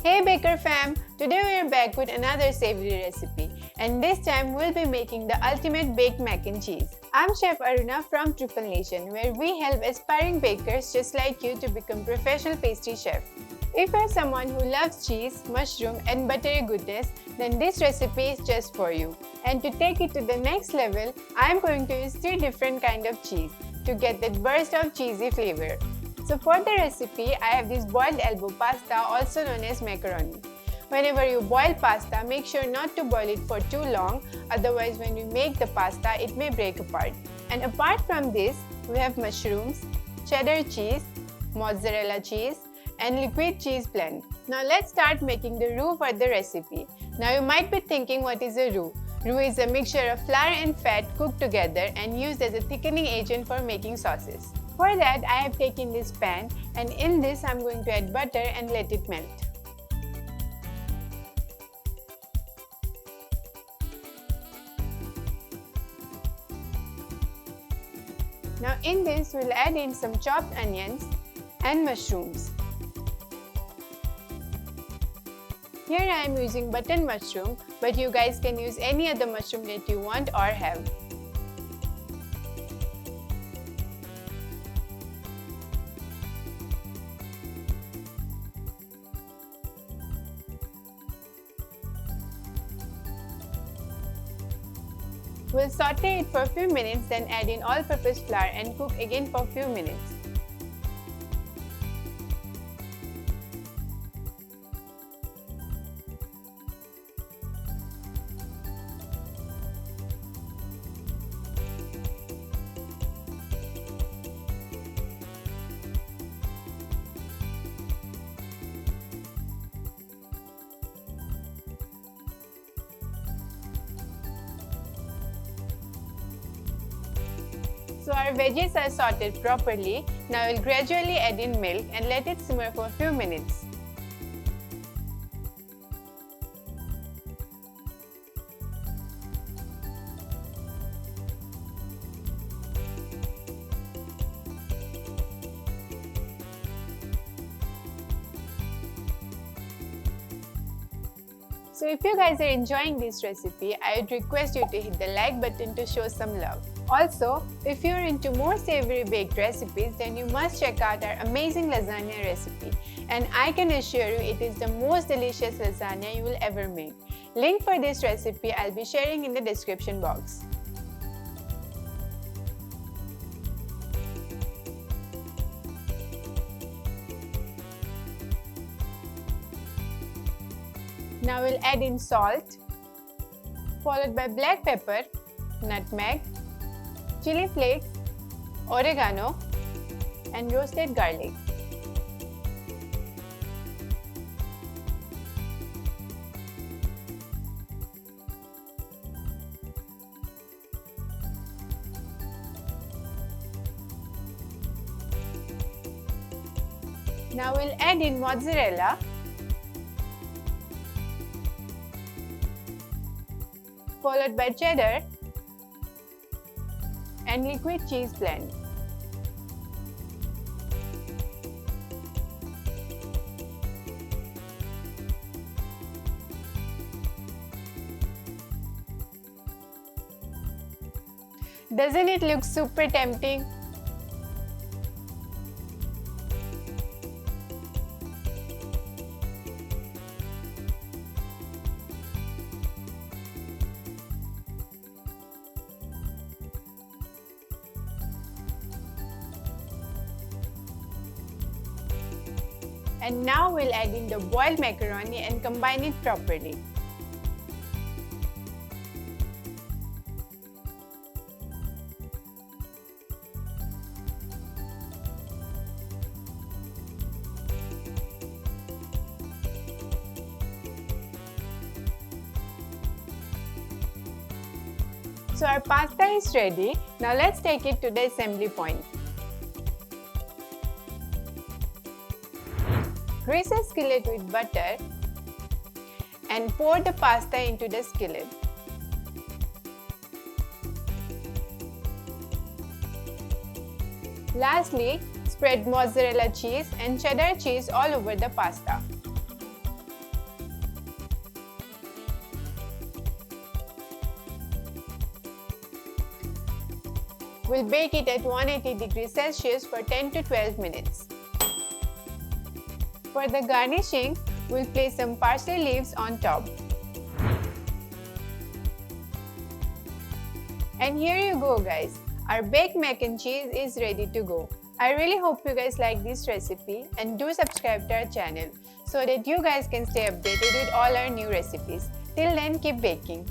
Hey Baker fam! Today we are back with another savory recipe, and this time we'll be making the ultimate baked mac and cheese. I'm Chef Aruna from Triple Nation, where we help aspiring bakers just like you to become professional pastry chef. If you're someone who loves cheese, mushroom and buttery goodness, then this recipe is just for you. And to take it to the next level, I'm going to use 3 different kinds of cheese to get that burst of cheesy flavor. So for the recipe, I have this boiled elbow pasta, also known as macaroni. Whenever you boil pasta, make sure not to boil it for too long, otherwise when you make the pasta, it may break apart. And apart from this, we have mushrooms, cheddar cheese, mozzarella cheese, and liquid cheese blend. Now let's start making the roux for the recipe. Now you might be thinking, what is a roux? Roux is a mixture of flour and fat cooked together and used as a thickening agent for making sauces. For that, I have taken this pan, and in this I am going to add butter and let it melt. Now in this we will add in some chopped onions and mushrooms. Here I am using button mushroom, but you guys can use any other mushroom that you want or have. We'll saute it for a few minutes, then add in all-purpose flour and cook again for a few minutes. So our veggies are sauteed properly. Now we'll gradually add in milk and let it simmer for a few minutes. So if you guys are enjoying this recipe, I would request you to hit the like button to show some love. Also, if you're into more savory baked recipes, then you must check out our amazing lasagna recipe. And I can assure you it is the most delicious lasagna you will ever make. Link for this recipe I'll be sharing in the description box. Now we'll add in salt, followed by black pepper, nutmeg, chili flakes, oregano, and roasted garlic. Now we'll add in mozzarella, followed by cheddar and liquid cheese blend. Doesn't it look super tempting? And now we'll add in the boiled macaroni and combine it properly. So our pasta is ready. Now let's take it to the assembly point. Grease a skillet with butter and pour the pasta into the skillet. Lastly, spread mozzarella cheese and cheddar cheese all over the pasta. We'll bake it at 180 degrees Celsius for 10 to 12 minutes. For the garnishing, we'll place some parsley leaves on top. And here you go guys, our baked mac and cheese is ready to go. I really hope you guys like this recipe and do subscribe to our channel so that you guys can stay updated with all our new recipes. Till then, keep baking.